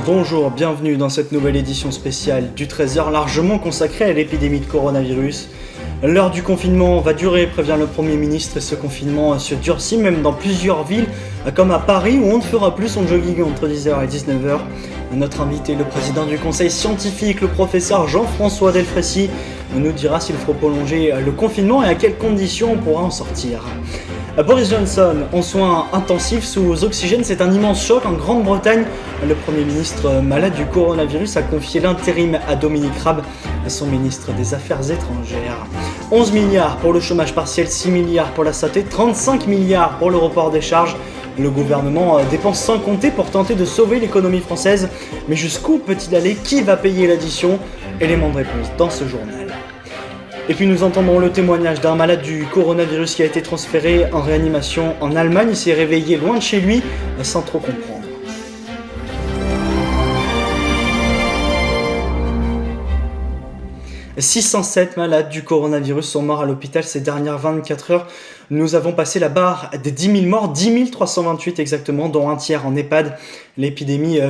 Bonjour, bienvenue dans cette nouvelle édition spéciale du 13h largement consacrée à l'épidémie de coronavirus. L'heure du confinement va durer, prévient le Premier ministre, et ce confinement se durcit même dans plusieurs villes, comme à Paris où on ne fera plus son jogging entre 10h et 19h. Notre invité, le président du conseil scientifique, le professeur Jean-François Delfraissy, nous dira s'il faut prolonger le confinement et à quelles conditions on pourra en sortir. Boris Johnson, en soins intensifs sous oxygène, c'est un immense choc en Grande-Bretagne. Le Premier ministre malade du coronavirus a confié l'intérim à Dominique Raab, son ministre des Affaires étrangères. 11 milliards pour le chômage partiel, 6 milliards pour la santé, 35 milliards pour le report des charges. Le gouvernement dépense sans compter pour tenter de sauver l'économie française. Mais jusqu'où peut-il aller? Qui va payer l'addition? Élément de réponse dans ce journal. Et puis nous entendrons le témoignage d'un malade du coronavirus qui a été transféré en réanimation en Allemagne. Il s'est réveillé loin de chez lui sans trop comprendre. 607 malades du coronavirus sont morts à l'hôpital ces dernières 24 heures. Nous avons passé la barre des 10 000 morts, 10 328 exactement, dont un tiers en EHPAD. L'épidémie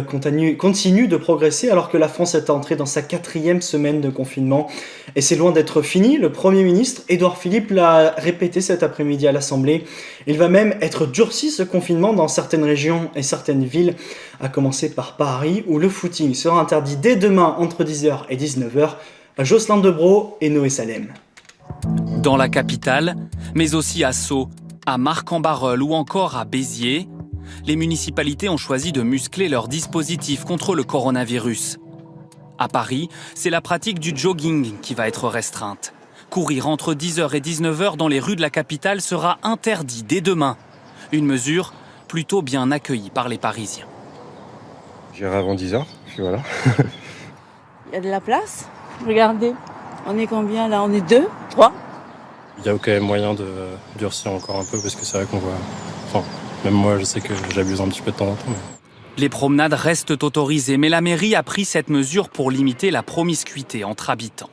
continue de progresser alors que la France est entrée dans sa 4e semaine de confinement. Et c'est loin d'être fini. Le Premier ministre, Édouard Philippe, l'a répété cet après-midi à l'Assemblée. Il va même être durci ce confinement dans certaines régions et certaines villes, à commencer par Paris, où le footing sera interdit dès demain entre 10h et 19h. Jocelyn Debrow et Noé Salem. Dans la capitale, mais aussi à Sceaux, à Marcq-en-Barœul ou encore à Béziers, les municipalités ont choisi de muscler leur dispositif contre le coronavirus. À Paris, c'est la pratique du jogging qui va être restreinte. Courir entre 10h et 19h dans les rues de la capitale sera interdit dès demain. Une mesure plutôt bien accueillie par les Parisiens. J'irai avant 10h, puis voilà. Il y a de la place? Regardez, on est combien là? On est 2, 3? Il y a quand même moyen de durcir encore un peu parce que c'est vrai qu'on voit... Enfin, même moi je sais que j'abuse un petit peu de temps en temps. Mais... Les promenades restent autorisées, mais la mairie a pris cette mesure pour limiter la promiscuité entre habitants.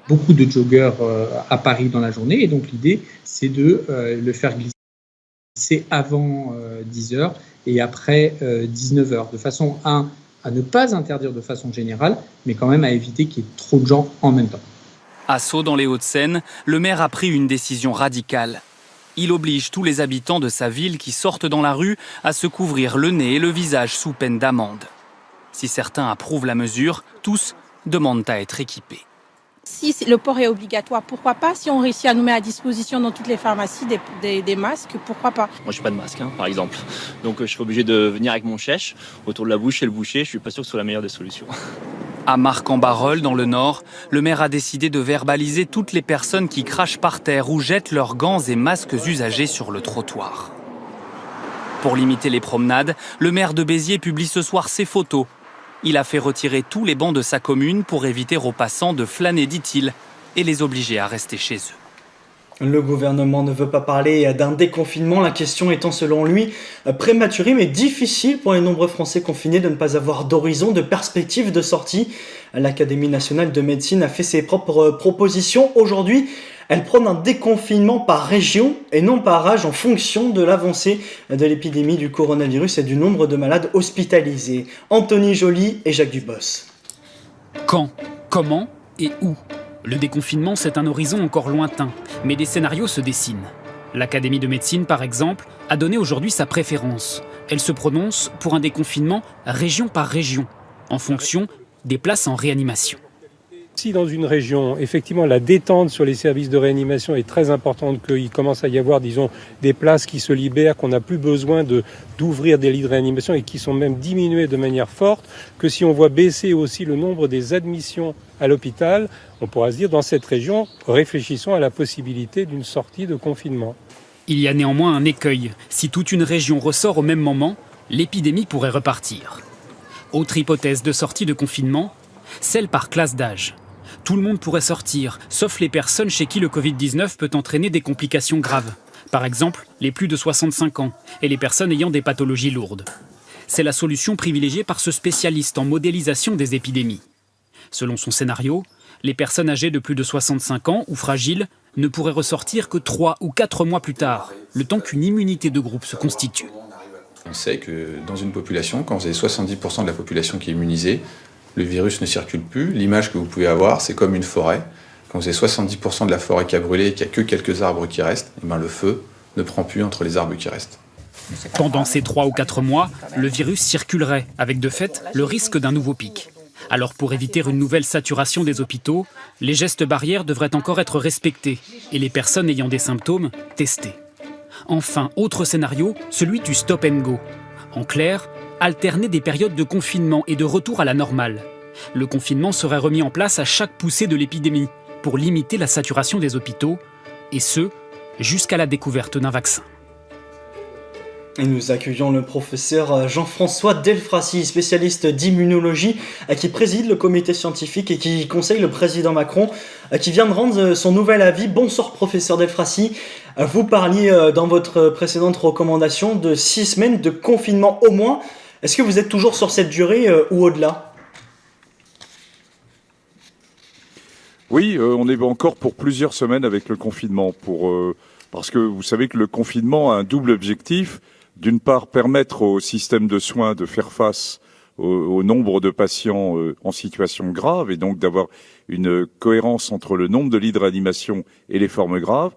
Beaucoup de joggeurs à Paris dans la journée et donc l'idée c'est de le faire glisser avant 10h et après 19h, de façon à ne pas interdire de façon générale, mais quand même à éviter qu'il y ait trop de gens en même temps. À Sceaux, dans les Hauts-de-Seine, le maire a pris une décision radicale. Il oblige tous les habitants de sa ville qui sortent dans la rue à se couvrir le nez et le visage sous peine d'amende. Si certains approuvent la mesure, tous demandent à être équipés. Si le port est obligatoire, pourquoi pas? Si on réussit à nous mettre à disposition dans toutes les pharmacies des masques, pourquoi pas? Moi, je n'ai pas de masque, par exemple. Donc, je serai obligé de venir avec mon chèche autour de la bouche chez le boucher. Je ne suis pas sûr que ce soit la meilleure des solutions. À Marcq-en-Barœul, dans le Nord, le maire a décidé de verbaliser toutes les personnes qui crachent par terre ou jettent leurs gants et masques usagés sur le trottoir. Pour limiter les promenades, le maire de Béziers publie ce soir ses photos. Il a fait retirer tous les bancs de sa commune pour éviter aux passants de flâner, dit-il, et les obliger à rester chez eux. Le gouvernement ne veut pas parler d'un déconfinement, la question étant selon lui prématurée mais difficile pour les nombreux Français confinés de ne pas avoir d'horizon, de perspective de sortie. L'Académie nationale de médecine a fait ses propres propositions. Aujourd'hui, elle prône un déconfinement par région et non par âge en fonction de l'avancée de l'épidémie du coronavirus et du nombre de malades hospitalisés. Anthony Joly et Jacques Dubos. Quand, comment et où? Le déconfinement, c'est un horizon encore lointain, mais des scénarios se dessinent. L'Académie de médecine, par exemple, a donné aujourd'hui sa préférence. Elle se prononce pour un déconfinement région par région, en fonction des places en réanimation. Si dans une région, effectivement, la détente sur les services de réanimation est très importante, qu'il commence à y avoir, disons, des places qui se libèrent, qu'on n'a plus besoin d'ouvrir des lits de réanimation et qui sont même diminués de manière forte, que si on voit baisser aussi le nombre des admissions à l'hôpital, on pourra se dire, dans cette région, réfléchissons à la possibilité d'une sortie de confinement. Il y a néanmoins un écueil. Si toute une région ressort au même moment, l'épidémie pourrait repartir. Autre hypothèse de sortie de confinement, celle par classe d'âge. Tout le monde pourrait sortir, sauf les personnes chez qui le Covid-19 peut entraîner des complications graves. Par exemple, les plus de 65 ans et les personnes ayant des pathologies lourdes. C'est la solution privilégiée par ce spécialiste en modélisation des épidémies. Selon son scénario, les personnes âgées de plus de 65 ans ou fragiles ne pourraient ressortir que 3 ou 4 mois plus tard, le temps qu'une immunité de groupe se constitue. On sait que dans une population, quand vous avez 70% de la population qui est immunisée, le virus ne circule plus. L'image que vous pouvez avoir, c'est comme une forêt. Quand vous avez 70% de la forêt qui a brûlé et qu'il n'y a que quelques arbres qui restent, et le feu ne prend plus entre les arbres qui restent. Pendant ces 3 ou 4 mois, le virus circulerait, avec de fait le risque d'un nouveau pic. Alors pour éviter une nouvelle saturation des hôpitaux, les gestes barrières devraient encore être respectés et les personnes ayant des symptômes testées. Enfin, autre scénario, celui du stop and go. En clair, alterner des périodes de confinement et de retour à la normale. Le confinement serait remis en place à chaque poussée de l'épidémie pour limiter la saturation des hôpitaux, et ce, jusqu'à la découverte d'un vaccin. Et nous accueillons le professeur Jean-François Delfracy, spécialiste d'immunologie, qui préside le comité scientifique et qui conseille le président Macron, qui vient de rendre son nouvel avis. Bonsoir professeur Delfracy. Vous parliez dans votre précédente recommandation de 6 semaines de confinement au moins. Est-ce que vous êtes toujours sur cette durée ou au-delà ? Oui, on est encore pour plusieurs semaines avec le confinement, parce que vous savez que le confinement a un double objectif. D'une part, permettre au système de soins de faire face au nombre de patients en situation grave et donc d'avoir une cohérence entre le nombre de lits de réanimation et les formes graves.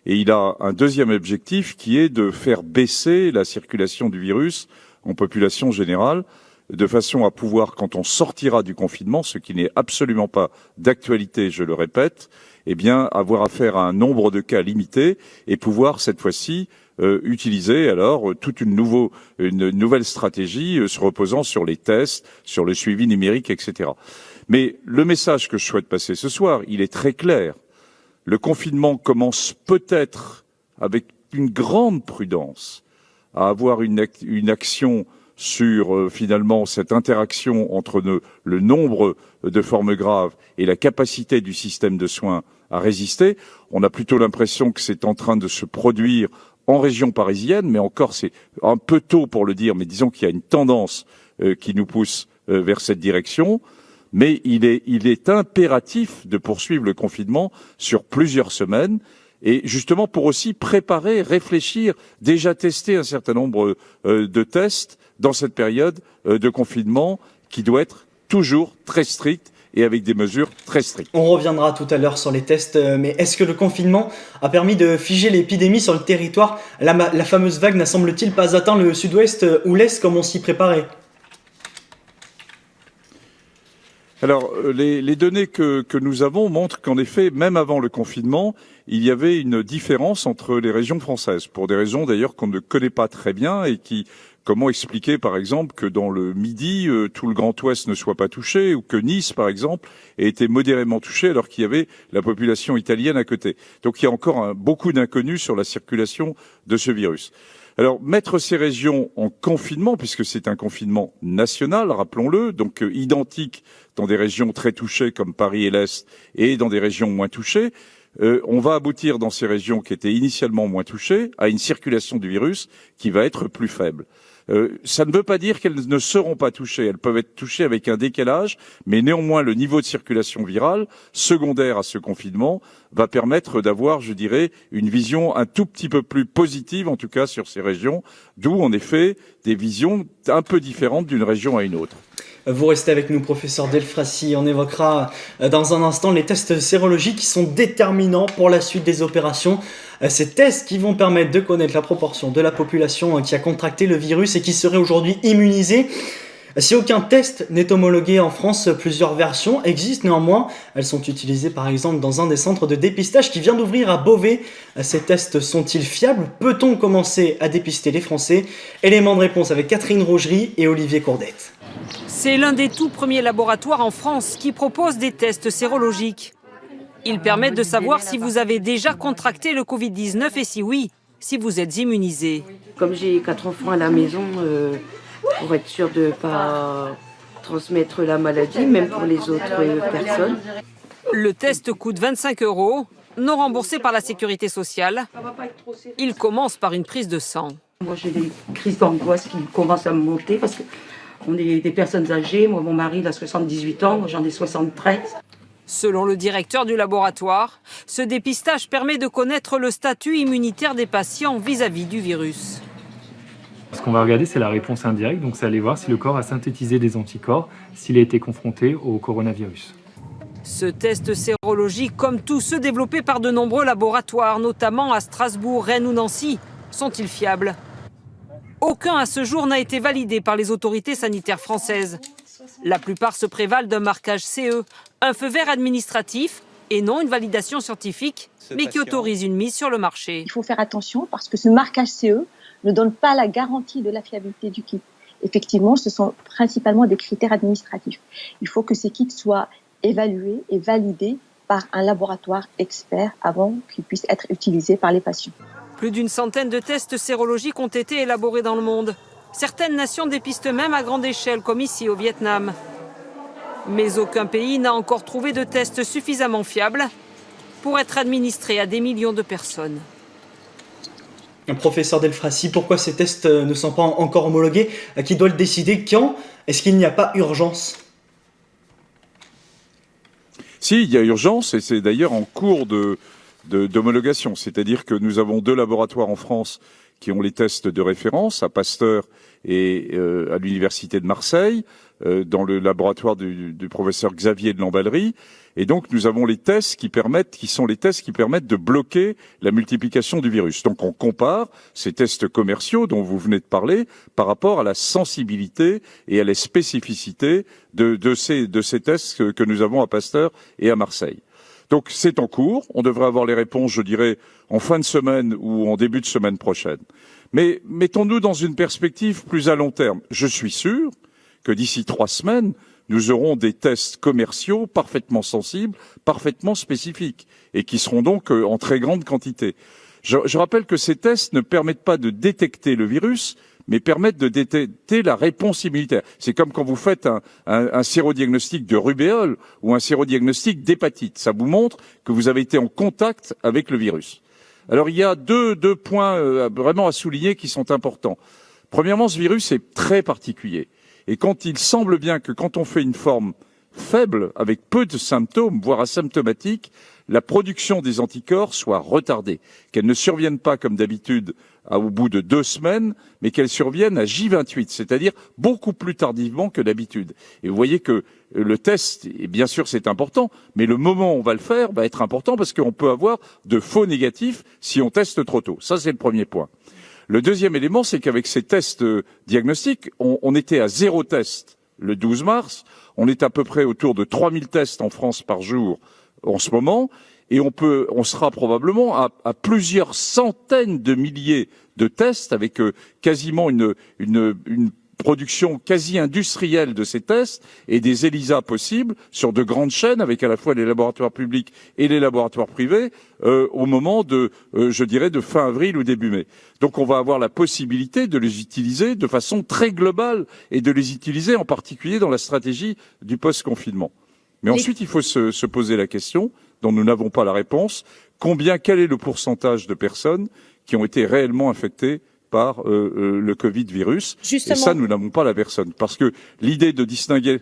Et il a un deuxième objectif qui est de faire baisser la circulation du virus en population générale, de façon à pouvoir, quand on sortira du confinement, ce qui n'est absolument pas d'actualité, je le répète, eh bien, avoir affaire à un nombre de cas limité et pouvoir, cette fois-ci, utiliser alors toute une nouvelle stratégie se reposant sur les tests, sur le suivi numérique, etc. Mais le message que je souhaite passer ce soir, il est très clair. Le confinement commence peut-être avec une grande prudence à avoir une action sur finalement cette interaction entre le nombre de formes graves et la capacité du système de soins à résister. On a plutôt l'impression que c'est en train de se produire en région parisienne, mais encore c'est un peu tôt pour le dire, mais disons qu'il y a une tendance qui nous pousse vers cette direction. Mais il est impératif de poursuivre le confinement sur plusieurs semaines, et justement pour aussi préparer, réfléchir, déjà tester un certain nombre de tests dans cette période de confinement qui doit être toujours très stricte et avec des mesures très strictes. On reviendra tout à l'heure sur les tests, mais est-ce que le confinement a permis de figer l'épidémie sur le territoire ? La fameuse vague n'a semble-t-il pas atteint le sud-ouest ou l'est comme on s'y préparait ? Alors, les données que nous avons montrent qu'en effet, même avant le confinement, il y avait une différence entre les régions françaises, pour des raisons d'ailleurs qu'on ne connaît pas très bien et comment expliquer, par exemple, que dans le Midi, tout le Grand Ouest ne soit pas touché, ou que Nice, par exemple, ait été modérément touché alors qu'il y avait la population italienne à côté. Donc il y a encore beaucoup d'inconnus sur la circulation de ce virus. Alors, mettre ces régions en confinement, puisque c'est un confinement national, rappelons-le, donc identique dans des régions très touchées comme Paris et l'Est, et dans des régions moins touchées, on va aboutir dans ces régions qui étaient initialement moins touchées à une circulation du virus qui va être plus faible. Ça ne veut pas dire qu'elles ne seront pas touchées. Elles peuvent être touchées avec un décalage, mais néanmoins le niveau de circulation virale secondaire à ce confinement va permettre d'avoir, je dirais, une vision un tout petit peu plus positive, en tout cas sur ces régions, d'où en effet des visions un peu différentes d'une région à une autre. Vous restez avec nous, professeur Delfracy. On évoquera dans un instant les tests sérologiques qui sont déterminants pour la suite des opérations. Ces tests qui vont permettre de connaître la proportion de la population qui a contracté le virus et qui serait aujourd'hui immunisée. Si aucun test n'est homologué en France, plusieurs versions existent néanmoins. Elles sont utilisées par exemple dans un des centres de dépistage qui vient d'ouvrir à Beauvais. Ces tests sont-ils fiables ? Peut-on commencer à dépister les Français ? Élément de réponse avec Catherine Rougerie et Olivier Courdette. C'est l'un des tout premiers laboratoires en France qui propose des tests sérologiques. Ils permettent de savoir si vous avez déjà contracté le Covid-19 et si oui, si vous êtes immunisé. Comme j'ai 4 enfants à la maison, pour être sûr de ne pas transmettre la maladie, même pour les autres personnes. Le test coûte 25 €, non remboursé par la sécurité sociale. Il commence par une prise de sang. Moi j'ai des crises d'angoisse qui commencent à me monter parce qu'on est des personnes âgées. Moi mon mari il a 78 ans, moi j'en ai 73. Selon le directeur du laboratoire, ce dépistage permet de connaître le statut immunitaire des patients vis-à-vis du virus. Ce qu'on va regarder, c'est la réponse indirecte, donc c'est aller voir si le corps a synthétisé des anticorps, s'il a été confronté au coronavirus. Ce test sérologique, comme tous ceux développés par de nombreux laboratoires, notamment à Strasbourg, Rennes ou Nancy, sont-ils fiables? Aucun à ce jour n'a été validé par les autorités sanitaires françaises. La plupart se prévalent d'un marquage CE, un feu vert administratif et non une validation scientifique, mais qui autorise une mise sur le marché. Il faut faire attention parce que ce marquage CE ne donne pas la garantie de la fiabilité du kit. Effectivement, ce sont principalement des critères administratifs. Il faut que ces kits soient évalués et validés par un laboratoire expert avant qu'ils puissent être utilisés par les patients. Plus d'une centaine de tests sérologiques ont été élaborés dans le monde. Certaines nations dépistent même à grande échelle, comme ici au Vietnam. Mais aucun pays n'a encore trouvé de tests suffisamment fiables pour être administrés à des millions de personnes. Professeur Delfraissy, pourquoi ces tests ne sont pas encore homologués? Qui doit le décider? Quand? Est-ce qu'il n'y a pas urgence? Si, il y a urgence, et c'est d'ailleurs en cours d'homologation. C'est-à-dire que nous avons 2 laboratoires en France qui ont les tests de référence, à Pasteur et à l'Université de Marseille, dans le laboratoire du professeur Xavier de Lamballerie. Et donc, nous avons les tests qui sont les tests qui permettent de bloquer la multiplication du virus. Donc, on compare ces tests commerciaux dont vous venez de parler par rapport à la sensibilité et à la spécificité de ces tests que nous avons à Pasteur et à Marseille. Donc, c'est en cours. On devrait avoir les réponses, je dirais, en fin de semaine ou en début de semaine prochaine. Mais mettons-nous dans une perspective plus à long terme. Je suis sûr que d'ici 3 semaines, nous aurons des tests commerciaux parfaitement sensibles, parfaitement spécifiques, et qui seront donc en très grande quantité. Je rappelle que ces tests ne permettent pas de détecter le virus, mais permettent de détecter la réponse immunitaire. C'est comme quand vous faites un sérodiagnostic de rubéole ou un sérodiagnostic d'hépatite. Ça vous montre que vous avez été en contact avec le virus. Alors il y a deux points vraiment à souligner qui sont importants. Premièrement, ce virus est très particulier. Et quand il semble bien que quand on fait une forme faible, avec peu de symptômes, voire asymptomatiques, la production des anticorps soit retardée, qu'elle ne survienne pas comme d'habitude au bout de 2 semaines, mais qu'elle survienne à J28, c'est-à-dire beaucoup plus tardivement que d'habitude. Et vous voyez que le test, et bien sûr c'est important, mais le moment où on va le faire va être important parce qu'on peut avoir de faux négatifs si on teste trop tôt. Ça, c'est le premier point. Le deuxième élément, c'est qu'avec ces tests diagnostiques, on était à 0 test le 12 mars, on est à peu près autour de 3000 tests en France par jour en ce moment, et on sera probablement à plusieurs centaines de milliers de tests avec quasiment une production quasi industrielle de ces tests et des ELISA possibles sur de grandes chaînes avec à la fois les laboratoires publics et les laboratoires privés au moment je dirais, de fin avril ou début mai. Donc on va avoir la possibilité de les utiliser de façon très globale et de les utiliser en particulier dans la stratégie du post-confinement. Mais ensuite, il faut se poser la question, dont nous n'avons pas la réponse, quel est le pourcentage de personnes qui ont été réellement infectées par le Covid virus. Justement. Et ça, nous n'avons pas la personne. Parce que l'idée de distinguer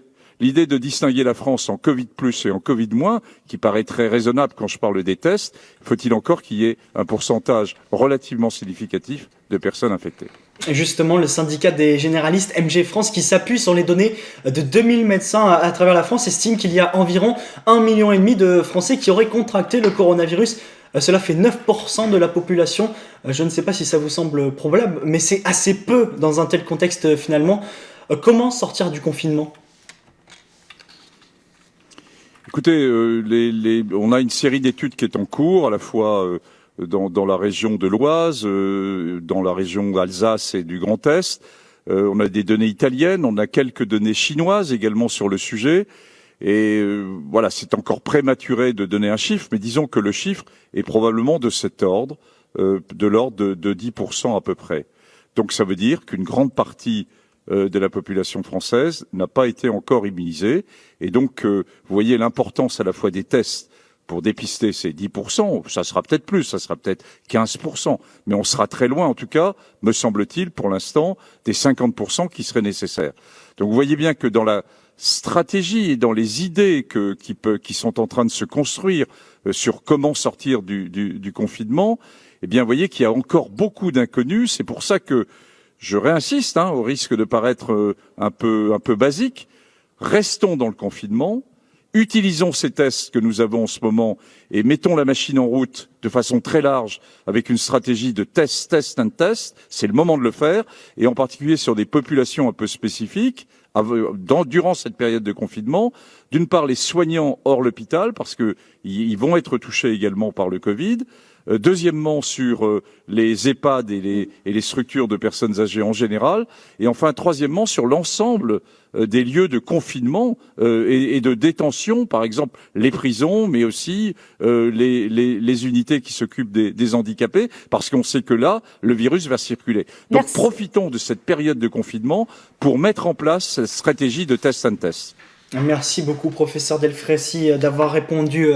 la France en Covid plus et en Covid moins, qui paraît très raisonnable quand je parle des tests, faut-il encore qu'il y ait un pourcentage relativement significatif de personnes infectées. Et justement, le syndicat des généralistes MG France, qui s'appuie sur les données de 2000 médecins à travers la France, estime qu'il y a environ 1,5 million de Français qui auraient contracté le coronavirus. Cela fait 9% de la population. Je ne sais pas si ça vous semble probable, mais c'est assez peu dans un tel contexte finalement. Comment sortir du confinement ? Écoutez, on a une série d'études qui est en cours, à la fois dans la région de l'Oise, dans la région d'Alsace et du Grand Est. On a des données italiennes, on a quelques données chinoises également sur le sujet. Et voilà, c'est encore prématuré de donner un chiffre, mais disons que le chiffre est probablement de cet ordre, de l'ordre de 10% à peu près. Donc ça veut dire qu'une grande partie de la population française n'a pas été encore immunisée. Et donc, vous voyez l'importance à la fois des tests pour dépister ces 10%, ça sera peut-être plus, ça sera peut-être 15%, mais on sera très loin en tout cas, me semble-t-il, pour l'instant, des 50% qui seraient nécessaires. Donc vous voyez bien que dans la stratégie et dans les idées qui sont en train de se construire sur comment sortir du confinement, eh bien, vous voyez qu'il y a encore beaucoup d'inconnus. C'est pour ça que je réinsiste, au risque de paraître un peu basique, restons dans le confinement, utilisons ces tests que nous avons en ce moment et mettons la machine en route de façon très large avec une stratégie de test. C'est le moment de le faire, et en particulier sur des populations un peu spécifiques, durant cette période de confinement. D'une part, les soignants hors l'hôpital, parce qu'ils vont être touchés également par le Covid. Deuxièmement, sur les EHPAD et les structures de personnes âgées en général. Et enfin, troisièmement, sur l'ensemble des lieux de confinement et de détention, par exemple les prisons, mais aussi les unités qui s'occupent des handicapés, parce qu'on sait que là, le virus va circuler. Donc profitons de cette période de confinement pour mettre en place cette stratégie de test and test. Merci beaucoup, professeur Delfraissy, d'avoir répondu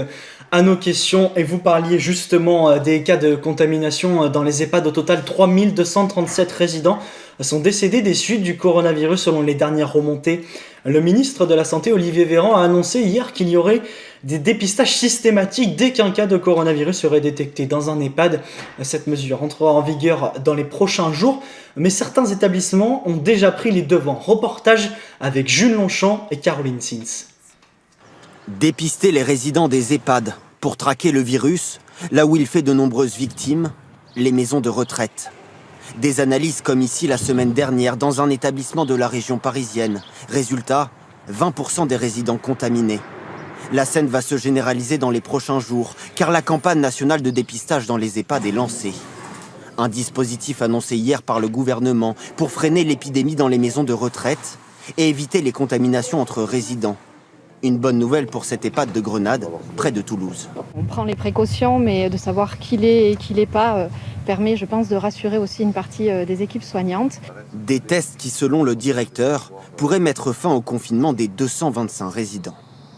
à nos questions. Et vous parliez justement des cas de contamination dans les EHPAD. Au total, 3237 résidents sont décédés des suites du coronavirus selon les dernières remontées. Le ministre de la Santé, Olivier Véran, a annoncé hier qu'il y aurait des dépistages systématiques dès qu'un cas de coronavirus serait détecté dans un EHPAD. Cette mesure entrera en vigueur dans les prochains jours, mais certains établissements ont déjà pris les devants. Reportage avec Jules Longchamp et Caroline Sins. Dépister les résidents des EHPAD pour traquer le virus, là où il fait de nombreuses victimes, les maisons de retraite. Des analyses comme ici la semaine dernière dans un établissement de la région parisienne. Résultat, 20% des résidents contaminés. La scène va se généraliser dans les prochains jours, car la campagne nationale de dépistage dans les EHPAD est lancée. Un dispositif annoncé hier par le gouvernement pour freiner l'épidémie dans les maisons de retraite et éviter les contaminations entre résidents. Une bonne nouvelle pour cet EHPAD de Grenade, près de Toulouse. On prend les précautions, mais de savoir qui l'est et qui l'est pas permet, je pense, de rassurer aussi une partie des équipes soignantes. Des tests qui, selon le directeur, pourraient mettre fin au confinement des 225 résidents.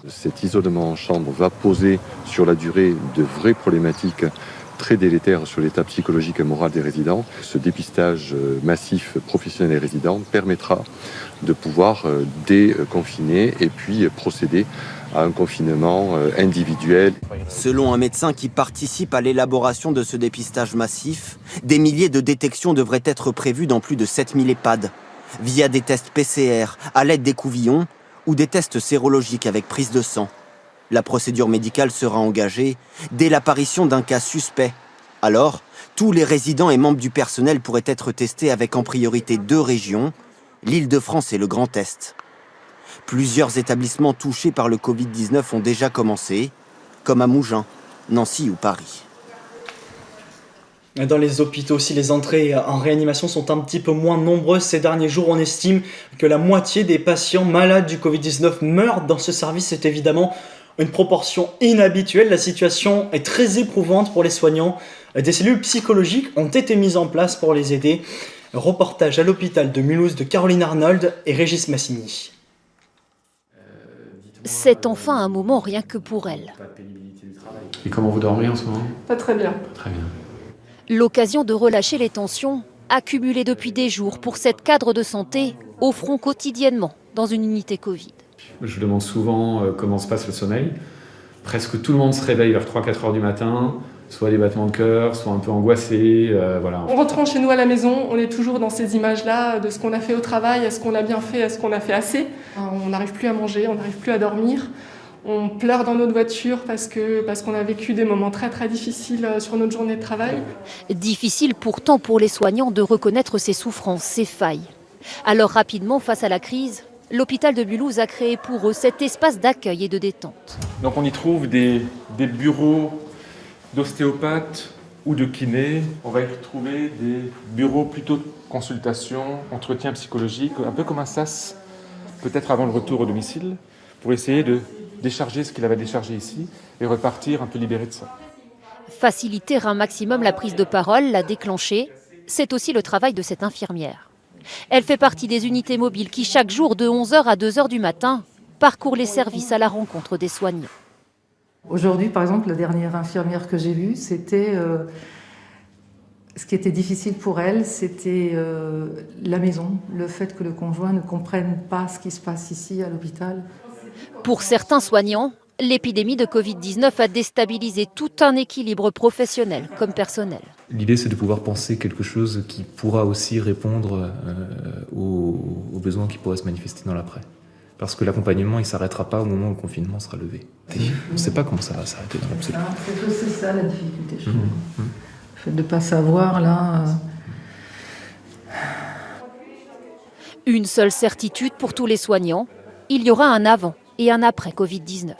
Cet isolement en chambre va poser sur la durée de vraies problématiques très délétères sur l'état psychologique et moral des résidents. Ce dépistage massif professionnel et résidents permettra de pouvoir déconfiner et puis procéder à un confinement individuel. Selon un médecin qui participe à l'élaboration de ce dépistage massif, des milliers de détections devraient être prévues dans plus de 7000 EHPAD, via des tests PCR à l'aide d'écouvillons ou des tests sérologiques avec prise de sang. La procédure médicale sera engagée dès l'apparition d'un cas suspect. Alors, tous les résidents et membres du personnel pourraient être testés avec en priorité 2 régions, l'Île-de-France et le Grand Est. Plusieurs établissements touchés par le Covid-19 ont déjà commencé, comme à Mougins, Nancy ou Paris. Dans les hôpitaux aussi, les entrées en réanimation sont un petit peu moins nombreuses. Ces derniers jours, on estime que la moitié des patients malades du Covid-19 meurent dans ce service. C'est évidemment une proportion inhabituelle. La situation est très éprouvante pour les soignants. Des cellules psychologiques ont été mises en place pour les aider. Reportage à l'hôpital de Mulhouse de Caroline Arnold et Régis Massigny. C'est enfin un moment rien que pour elle. Et comment vous dormez en ce moment ? Pas très bien. Très bien. L'occasion de relâcher les tensions accumulées depuis des jours pour cette cadre de santé au front quotidiennement dans une unité Covid. Je demande souvent comment se passe le sommeil. Presque tout le monde se réveille vers 3-4 heures du matin, soit des battements de cœur, soit un peu angoissé. Voilà. En rentrant chez nous à la maison, on est toujours dans ces images-là de ce qu'on a fait au travail, est-ce qu'on a bien fait, est-ce qu'on a fait assez. On n'arrive plus à manger, on n'arrive plus à dormir. On pleure dans notre voiture parce qu'on a vécu des moments très très difficiles sur notre journée de travail. Difficile pourtant pour les soignants de reconnaître ces souffrances, ces failles. Alors rapidement, face à la crise, l'hôpital de Mulhouse a créé pour eux cet espace d'accueil et de détente. Donc on y trouve des bureaux d'ostéopathes ou de kinés. On va y retrouver des bureaux plutôt de consultation, entretien psychologique, un peu comme un SAS, peut-être avant le retour au domicile, pour essayer de décharger ce qu'il avait déchargé ici et repartir un peu libéré de ça. Faciliter un maximum la prise de parole, la déclencher, c'est aussi le travail de cette infirmière. Elle fait partie des unités mobiles qui, chaque jour de 11h à 2h du matin, parcourent les services à la rencontre des soignants. Aujourd'hui, par exemple, la dernière infirmière que j'ai vue, c'était... ce qui était difficile pour elle, c'était la maison, le fait que le conjoint ne comprenne pas ce qui se passe ici à l'hôpital. Pour certains soignants, L'épidémie de Covid-19 a déstabilisé tout un équilibre professionnel comme personnel. L'idée, c'est de pouvoir penser quelque chose qui pourra aussi répondre aux besoins qui pourraient se manifester dans l'après. Parce que l'accompagnement, il ne s'arrêtera pas au moment où le confinement sera levé. On ne sait pas comment ça va s'arrêter dans l'absolu. C'est ça la difficulté, je trouve. Le fait de ne pas savoir, là... Une seule certitude pour tous les soignants, il y aura un avant et un après Covid-19.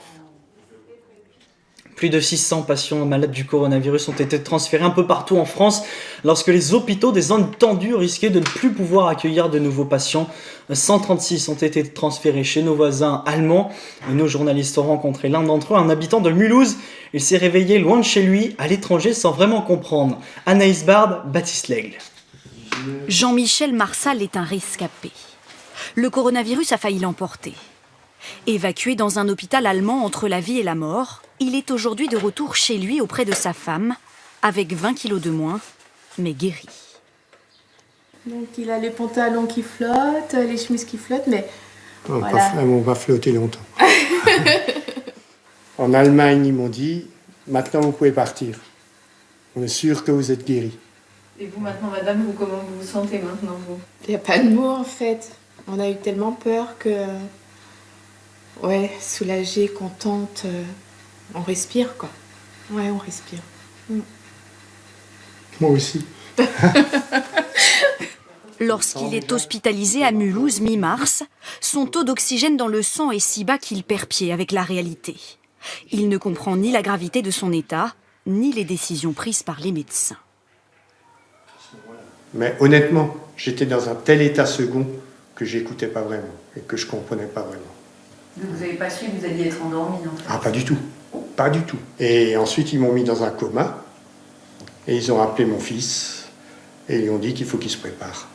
Plus de 600 patients malades du coronavirus ont été transférés un peu partout en France lorsque les hôpitaux des zones tendues risquaient de ne plus pouvoir accueillir de nouveaux patients. 136 ont été transférés chez nos voisins allemands. Et nos journalistes ont rencontré l'un d'entre eux, un habitant de Mulhouse. Il s'est réveillé loin de chez lui, à l'étranger, sans vraiment comprendre. Anaïs Bard, Baptiste Lègle. Jean-Michel Marsal est un rescapé. Le coronavirus a failli l'emporter. Évacué dans un hôpital allemand entre la vie et la mort, il est aujourd'hui de retour chez lui auprès de sa femme, avec 20 kilos de moins, mais guéri. Donc il a les pantalons qui flottent, les chemises qui flottent, mais voilà. On va flotter longtemps. En Allemagne, ils m'ont dit, maintenant vous pouvez partir. On est sûr que vous êtes guéri. Et vous maintenant, madame, comment vous vous sentez maintenant, vous ? Il n'y a pas de mots en fait. On a eu tellement peur que... Ouais, soulagée, contente, on respire quoi. Ouais, on respire. Moi aussi. Lorsqu'il est hospitalisé à Mulhouse mi-mars, son taux d'oxygène dans le sang est si bas qu'il perd pied avec la réalité. Il ne comprend ni la gravité de son état, ni les décisions prises par les médecins. Mais honnêtement, j'étais dans un tel état second que j'écoutais pas vraiment et que je comprenais pas vraiment. Vous n'avez pas su que vous alliez être endormi en fait. Ah, pas du tout. Pas du tout. Et ensuite, ils m'ont mis dans un coma et ils ont appelé mon fils et ils ont dit qu'il faut qu'il se prépare.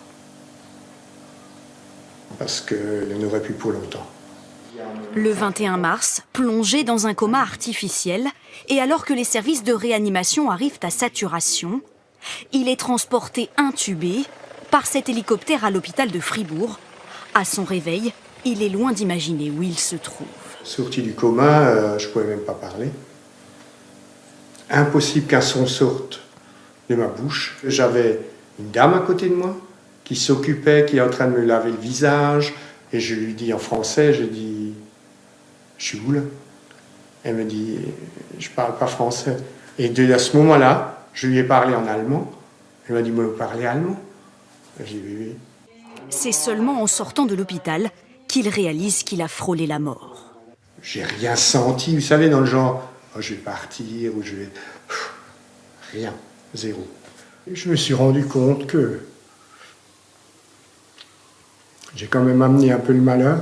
Parce qu'il n'aurait plus pour longtemps. Le 21 mars, plongé dans un coma artificiel, et alors que les services de réanimation arrivent à saturation, il est transporté intubé par cet hélicoptère à l'hôpital de Fribourg. À son réveil, il est loin d'imaginer où il se trouve. Sorti du coma, je ne pouvais même pas parler. Impossible qu'un son sorte de ma bouche. J'avais une dame à côté de moi qui s'occupait, qui est en train de me laver le visage. Et je lui dis en français, je dis, je suis où là ? Elle me dit, je parle pas français. Et à ce moment-là, je lui ai parlé en allemand. Elle m'a dit, vous parlez allemand ? J'ai dit, oui. C'est seulement en sortant de l'hôpital qu'il réalise qu'il a frôlé la mort. J'ai rien senti, vous savez, dans le genre, oh, je vais partir, ou je vais... Rien, zéro. Et je me suis rendu compte que j'ai quand même amené un peu le malheur.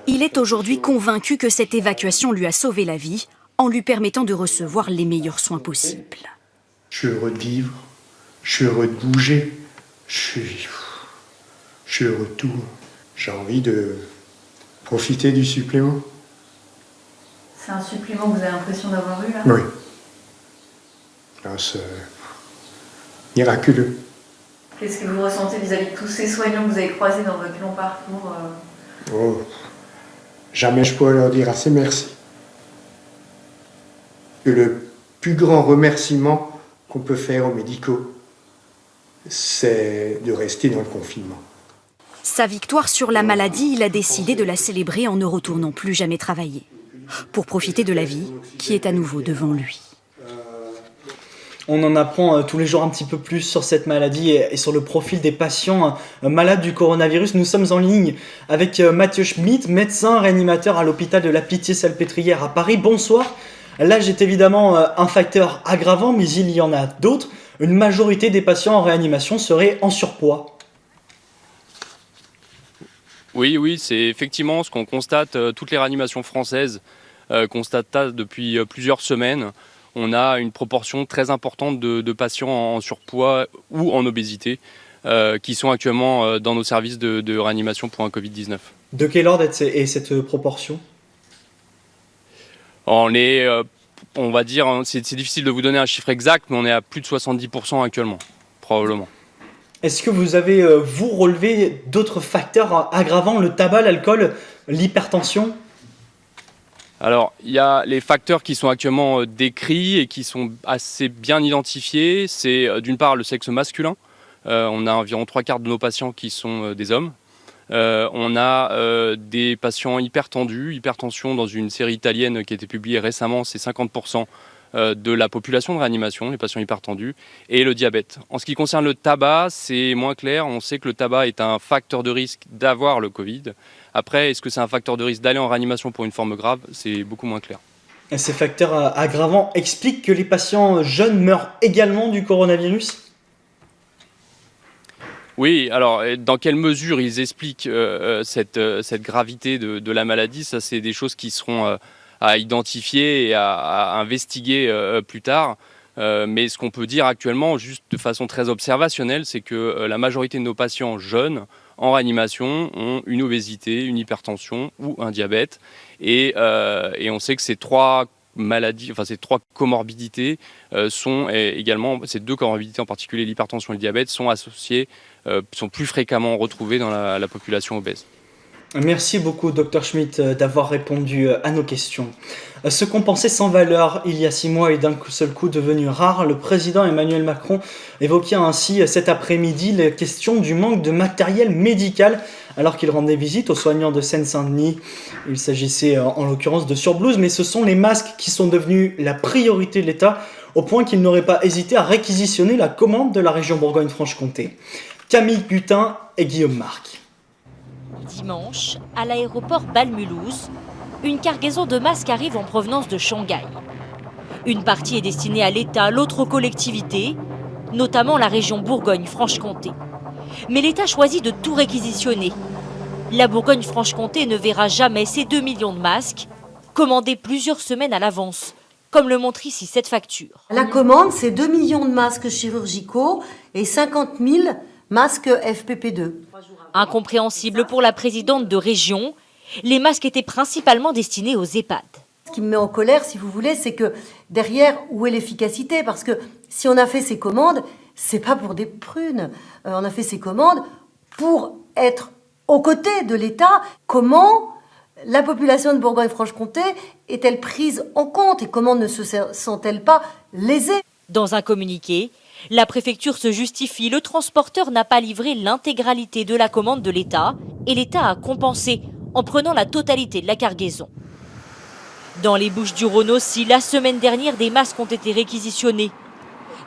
Il est aujourd'hui convaincu que cette évacuation lui a sauvé la vie en lui permettant de recevoir les meilleurs soins possibles. Je suis heureux de vivre, je suis heureux de bouger, je suis heureux de tout. J'ai envie de profiter du supplément. C'est un supplément que vous avez l'impression d'avoir eu là ? Oui. C'est miraculeux. Qu'est-ce que vous ressentez vis-à-vis de tous ces soignants que vous avez croisés dans votre long parcours ? Oh, jamais je pourrais leur dire assez merci. Que le plus grand remerciement qu'on peut faire aux médicaux, c'est de rester dans le confinement. Sa victoire sur la maladie, il a décidé de la célébrer en ne retournant plus jamais travailler, pour profiter de la vie qui est à nouveau devant lui. On en apprend tous les jours un petit peu plus sur cette maladie et sur le profil des patients malades du coronavirus. Nous sommes en ligne avec Mathieu Schmitt, médecin réanimateur à l'hôpital de la Pitié-Salpêtrière à Paris. Bonsoir. L'âge est évidemment un facteur aggravant, mais il y en a d'autres. Une majorité des patients en réanimation seraient en surpoids. Oui, c'est effectivement ce qu'on constate. Toutes les réanimations françaises constatent ça depuis plusieurs semaines. On a une proportion très importante de patients en surpoids ou en obésité qui sont actuellement dans nos services de réanimation pour un Covid-19. De quel ordre est cette proportion ? On va dire, c'est difficile de vous donner un chiffre exact, mais on est à plus de 70% actuellement, probablement. Est-ce que vous avez, vous, relevé d'autres facteurs aggravants, le tabac, l'alcool, l'hypertension ? Alors, il y a les facteurs qui sont actuellement décrits et qui sont assez bien identifiés. C'est d'une part le sexe masculin. On a environ 3/4 de nos patients qui sont des hommes. On a des patients hypertendus, hypertension dans une série italienne qui a été publiée récemment, c'est 50% de la population de réanimation, les patients hypertendus, et le diabète. En ce qui concerne le tabac, c'est moins clair. On sait que le tabac est un facteur de risque d'avoir le Covid. Après, est-ce que c'est un facteur de risque d'aller en réanimation pour une forme grave? C'est beaucoup moins clair. Et ces facteurs aggravants expliquent que les patients jeunes meurent également du coronavirus? Oui, alors dans quelle mesure ils expliquent cette gravité de la maladie? Ça, c'est des choses qui seront à identifier et à investiguer plus tard. Mais ce qu'on peut dire actuellement, juste de façon très observationnelle, c'est que la majorité de nos patients jeunes en réanimation ont une obésité, une hypertension ou un diabète. Et on sait que ces trois maladies, enfin ces trois comorbidités sont également, ces deux comorbidités en particulier, l'hypertension et le diabète, sont associées, sont plus fréquemment retrouvées dans la population obèse. Merci beaucoup, Dr Schmitt, d'avoir répondu à nos questions. Ce qu'on pensait sans valeur il y a 6 mois est d'un seul coup devenu rare. Le président Emmanuel Macron évoquait ainsi cet après-midi la question du manque de matériel médical alors qu'il rendait visite aux soignants de Seine-Saint-Denis. Il s'agissait en l'occurrence de surblouses, mais ce sont les masques qui sont devenus la priorité de l'État, au point qu'il n'aurait pas hésité à réquisitionner la commande de la région Bourgogne-Franche-Comté. Camille Gutin et Guillaume Marc. Dimanche, à l'aéroport Bâle-Mulhouse, une cargaison de masques arrive en provenance de Shanghai. Une partie est destinée à l'État, l'autre aux collectivités, notamment la région Bourgogne-Franche-Comté. Mais l'État choisit de tout réquisitionner. La Bourgogne-Franche-Comté ne verra jamais ces 2 millions de masques, commandés plusieurs semaines à l'avance, comme le montre ici cette facture. La commande, c'est 2 millions de masques chirurgicaux et 50 000 masques FPP2. Incompréhensible pour la présidente de région, les masques étaient principalement destinés aux EHPAD. Ce qui me met en colère, si vous voulez, c'est que derrière, où est l'efficacité? Parce que si on a fait ces commandes, c'est pas pour des prunes. On a fait ces commandes pour être aux côtés de l'État. Comment la population de Bourgogne-Franche-Comté est-elle prise en compte et comment ne se sent-elle pas lésée? Dans un communiqué, la préfecture se justifie, le transporteur n'a pas livré l'intégralité de la commande de l'État et l'État a compensé en prenant la totalité de la cargaison. Dans les Bouches-du-Rhône aussi, la semaine dernière, des masques ont été réquisitionnés.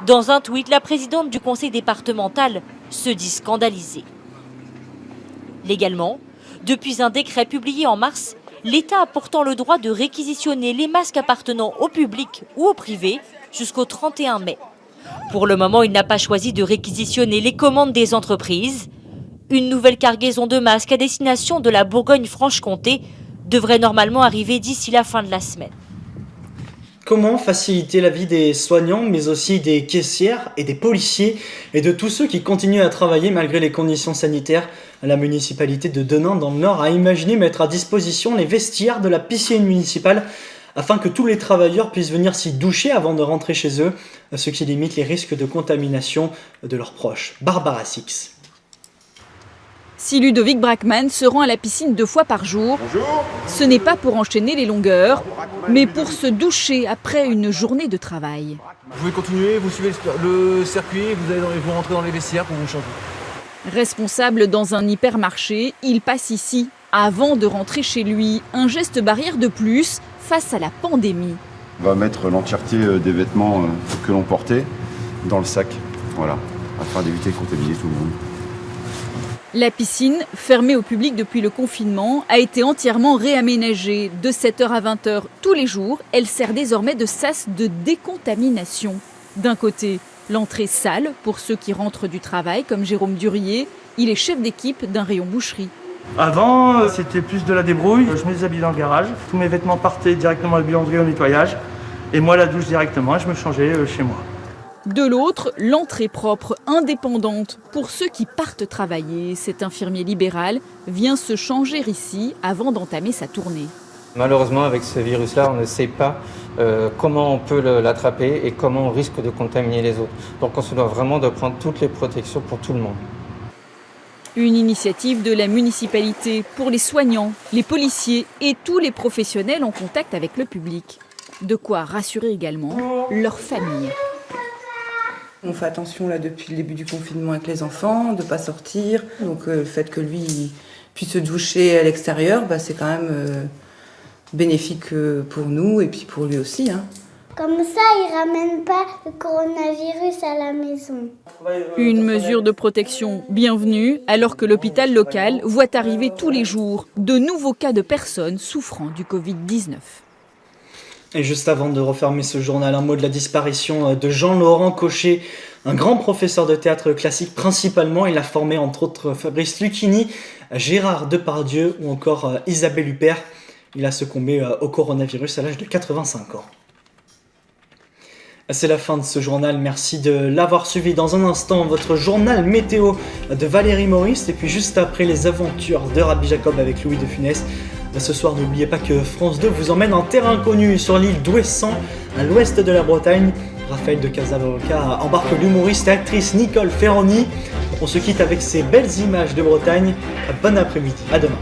Dans un tweet, la présidente du conseil départemental se dit scandalisée. Légalement, depuis un décret publié en mars, l'État a pourtant le droit de réquisitionner les masques appartenant au public ou au privé jusqu'au 31 mai. Pour le moment, il n'a pas choisi de réquisitionner les commandes des entreprises. Une nouvelle cargaison de masques à destination de la Bourgogne-Franche-Comté devrait normalement arriver d'ici la fin de la semaine. Comment faciliter la vie des soignants, mais aussi des caissières et des policiers et de tous ceux qui continuent à travailler malgré les conditions sanitaires? La municipalité de Denain dans le Nord a imaginé mettre à disposition les vestiaires de la piscine municipale afin que tous les travailleurs puissent venir s'y doucher avant de rentrer chez eux, ce qui limite les risques de contamination de leurs proches. Barbara Six. Si Ludovic Brackman se rend à la piscine 2 fois par jour, bonjour, ce n'est pas pour enchaîner les longueurs, mais pour se doucher après une journée de travail. Vous pouvez continuer, vous suivez le circuit, vous rentrez dans les vestiaires pour vous changer. Responsable dans un hypermarché, il passe ici avant de rentrer chez lui. Un geste barrière de plus face à la pandémie. On va mettre l'entièreté des vêtements que l'on portait dans le sac, voilà, afin d'éviter de contaminer tout le monde. La piscine, fermée au public depuis le confinement, a été entièrement réaménagée. De 7h à 20h tous les jours, elle sert désormais de sas de décontamination. D'un côté, l'entrée sale pour ceux qui rentrent du travail, comme Jérôme Durier. Il est chef d'équipe d'un rayon boucherie. Avant, c'était plus de la débrouille. Je me déshabillais dans le garage. Tous mes vêtements partaient directement à la buanderie au nettoyage. Et moi, la douche directement, je me changeais chez moi. De l'autre, l'entrée propre, indépendante pour ceux qui partent travailler. Cet infirmier libéral vient se changer ici avant d'entamer sa tournée. Malheureusement, avec ce virus-là, on ne sait pas comment on peut l'attraper et comment on risque de contaminer les autres. Donc on se doit vraiment de prendre toutes les protections pour tout le monde. Une initiative de la municipalité pour les soignants, les policiers et tous les professionnels en contact avec le public. De quoi rassurer également leurs familles. On fait attention là depuis le début du confinement avec les enfants, de ne pas sortir. Donc le fait que lui il puisse se doucher à l'extérieur, c'est quand même bénéfique pour nous et puis pour lui aussi. Comme ça, il ramène pas le coronavirus à la maison. Une mesure de protection bienvenue alors que l'hôpital local voit arriver tous les jours de nouveaux cas de personnes souffrant du Covid-19. Et juste avant de refermer ce journal, un mot de la disparition de Jean-Laurent Cochet, un grand professeur de théâtre classique principalement. Il a formé entre autres Fabrice Lucchini, Gérard Depardieu ou encore Isabelle Huppert. Il a succombé au coronavirus à l'âge de 85 ans. C'est la fin de ce journal, merci de l'avoir suivi. Dans un instant, votre journal météo de Valérie Maurice, et puis juste après les aventures de Rabbi Jacob avec Louis de Funès. Ce soir, n'oubliez pas que France 2 vous emmène en terre inconnue sur l'île d'Ouessant, à l'ouest de la Bretagne. Raphaël de Casablanca embarque l'humoriste et actrice Nicole Ferroni. On se quitte avec ces belles images de Bretagne. Bon après-midi, à demain.